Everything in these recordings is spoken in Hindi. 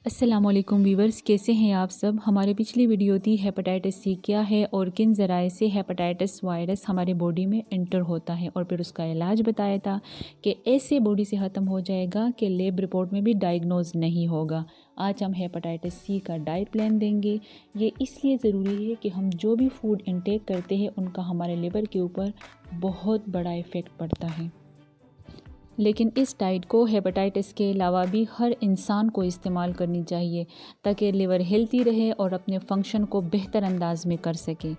अस्सलामुअलैकुम वीवर्स, कैसे हैं आप सब। हमारी पिछली वीडियो थी हेपेटाइटिस सी क्या है और किन ज़राए से हेपेटाइटिस वायरस हमारे बॉडी में एंटर होता है, और फिर उसका इलाज बताया था कि ऐसे बॉडी से ख़त्म हो जाएगा कि लैब रिपोर्ट में भी डायग्नोज नहीं होगा। आज हम हेपेटाइटिस सी का डाइट प्लान देंगे। ये इसलिए ज़रूरी है कि हम जो भी फूड इनटेक करते हैं उनका हमारे लिवर के ऊपर बहुत बड़ा इफ़ेक्ट पड़ता है। लेकिन इस डाइट को हेपेटाइटिस के अलावा भी हर इंसान को इस्तेमाल करनी चाहिए ताकि लिवर हेल्थी रहे और अपने फंक्शन को बेहतर अंदाज में कर सके।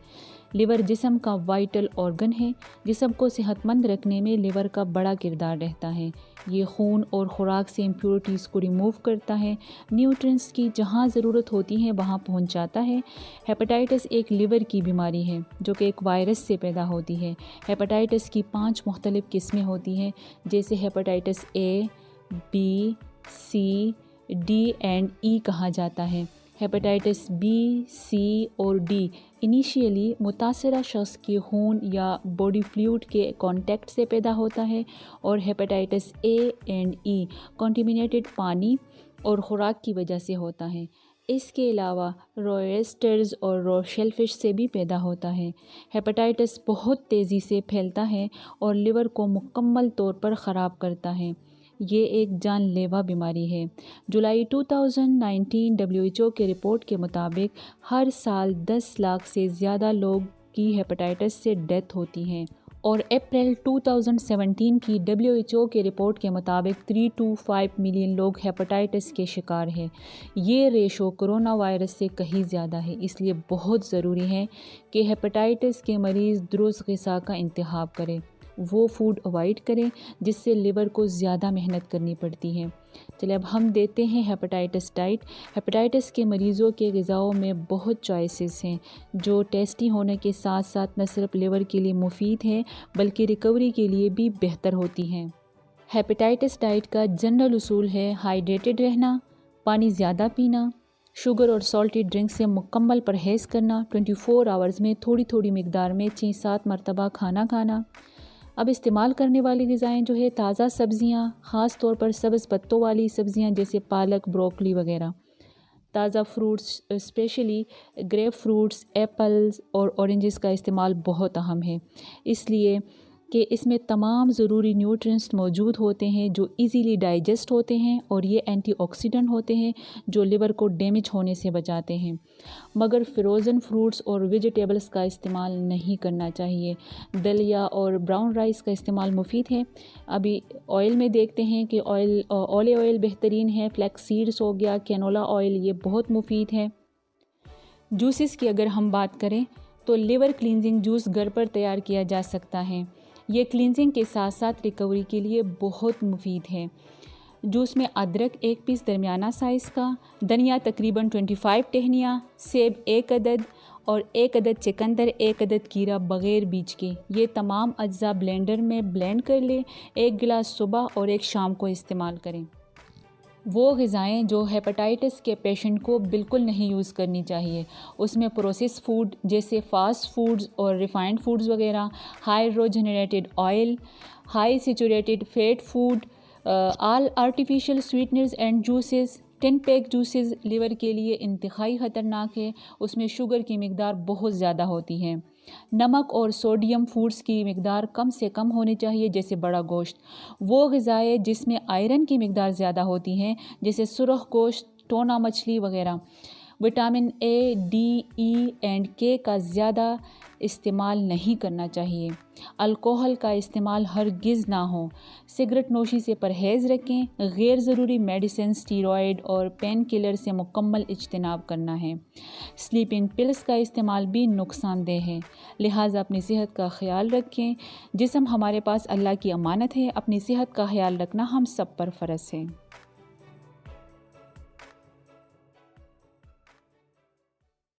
लिवर जिस्म का वाइटल ऑर्गन है। जिस्म को सेहतमंद रखने में लिवर का बड़ा किरदार रहता है। ये खून और ख़ुराक से इम्प्योरिटीज़ को रिमूव करता है, न्यूट्रिएंट्स की जहाँ ज़रूरत होती है वहाँ पहुँचाता है। हेपेटाइटिस एक लिवर की बीमारी है जो कि एक वायरस से पैदा होती है। हेपेटाइटिस की 5 मुख्तलिफ़ किस्में होती हैं, जैसे hepatitis A, B, C, D and E कहा जाता है। हेपेटाइटिस बी, सी और डी इनिशियली मुतासरा शख्स के खून या बॉडी फ्लूइड के कांटेक्ट से पैदा होता है, और हेपेटाइटिस ए एंड ई कॉन्टिमिनेटेड पानी और ख़ुराक की वजह से होता है। इसके अलावा रॉयस्टर्स और रॉ शेलफिश से भी पैदा होता है। हेपेटाइटिस बहुत तेज़ी से फैलता है और लिवर को मुकम्मल तौर पर ख़राब करता है। ये एक जानलेवा बीमारी है। जुलाई 2019 WHO के रिपोर्ट के मुताबिक हर साल 10 लाख से ज़्यादा लोग की हेपेटाइटिस से डेथ होती है, और अप्रैल 2017 की WHO के रिपोर्ट के मुताबिक 3 to 5 मिलियन लोग हेपेटाइटिस के शिकार हैं। ये रेशो कोरोना वायरस से कहीं ज़्यादा है, इसलिए बहुत ज़रूरी है कि हेपेटाइटिस के मरीज़ दुरुस्त ग़िज़ा का इंतखाब करें। वो फूड अवॉइड करें जिससे लिवर को ज़्यादा मेहनत करनी पड़ती है। चलिए अब हम देते हैं हेपेटाइटिस डाइट। हेपेटाइटिस के मरीज़ों के ग़िज़ाओं में बहुत चॉइसेस हैं जो टेस्टी होने के साथ साथ न सिर्फ लिवर के लिए मुफीद हैं बल्कि रिकवरी के लिए भी बेहतर होती हैं। हेपेटाइटिस डाइट का जनरल उसूल है हाइड्रेटेड रहना, पानी ज़्यादा पीना, शुगर और सॉल्टेड ड्रिंक से मुकम्मल परहेज़ करना, 24 आवर्स में थोड़ी थोड़ी मिकदार में 6-7 मरतबा खाना खाना। अब इस्तेमाल करने वाली ग़िज़ाएँ जो है ताज़ा सब्ज़ियाँ, ख़ास तौर पर सब्ज़ पत्तों वाली सब्ज़ियाँ जैसे पालक, ब्रोकली वगैरह। ताज़ा fruits specially grape fruits, apples और ऑरेंजेस का इस्तेमाल बहुत अहम है, इसलिए कि इसमें तमाम ज़रूरी न्यूट्रिएंट्स मौजूद होते हैं जो इजीली डाइजेस्ट होते हैं, और ये एंटीऑक्सीडेंट होते हैं जो लिवर को डैमेज होने से बचाते हैं। मगर फ्रोज़न फ्रूट्स और वेजिटेबल्स का इस्तेमाल नहीं करना चाहिए। दलिया और ब्राउन राइस का इस्तेमाल मुफीद है। अभी ऑयल में देखते हैं कि ऑलिव ऑयल बेहतरीन है, फ्लैक्स सीड्स हो गया, कैनोला ऑयल, ये बहुत मुफीद है। जूसेस की अगर हम बात करें तो लिवर क्लींजिंग जूस घर पर तैयार किया जा सकता है। ये क्लींजिंग के साथ साथ रिकवरी के लिए बहुत मुफीद है। जूस में अदरक 1 पीस दरमियाना साइज़ का, धनिया तकरीबन 25 टहनियाँ, सेब 1 अदद और 1 अदद चुकंदर, 1 अदद कीरा बग़ैर बीज के, ये तमाम अज्जा ब्लेंडर में ब्लेंड कर लें। 1 गिलास सुबह और 1 शाम को इस्तेमाल करें। वो ग़िज़ाएँ जो हेपेटाइटिस के पेशेंट को बिल्कुल नहीं यूज़ करनी चाहिए, उसमें प्रोसेस फूड जैसे फ़ास्ट फूड्स और रिफ़ाइंड फूड्स वगैरह, hydrogenated oil, high saturated fat food, all artificial sweeteners and juices. 10 pack juices liver के लिए इंतहाई ख़तरनाक है, उसमें शुगर की मिकदार बहुत ज़्यादा होती है। नमक और सोडियम फूड्स की मिकदार कम से कम होनी चाहिए, जैसे बड़ा गोश्त। वो ग़िज़ाएँ जिसमें आयरन की मिकदार ज़्यादा होती हैं जैसे सुरख गोश्त, टोना मछली वगैरह। Vitamin A, D, E and के का ज़्यादा इस्तेमाल नहीं करना चाहिए। अल्कोहल का इस्तेमाल हरगिज़ ना हो। सिगरेट नोशी से परहेज़ रखें। गैर ज़रूरी मेडिसिन, स्टीरॉयड और पेन किलर से मुकम्मल इज्तनाब करना है। स्लीपिंग पिल्स का इस्तेमाल भी नुकसानदेह है, लिहाजा अपनी सेहत का ख्याल रखें। जिस्म हमारे पास अल्लाह की अमानत है, अपनी सेहत का ख्याल रखना हम सब पर फ़र्ज़ है।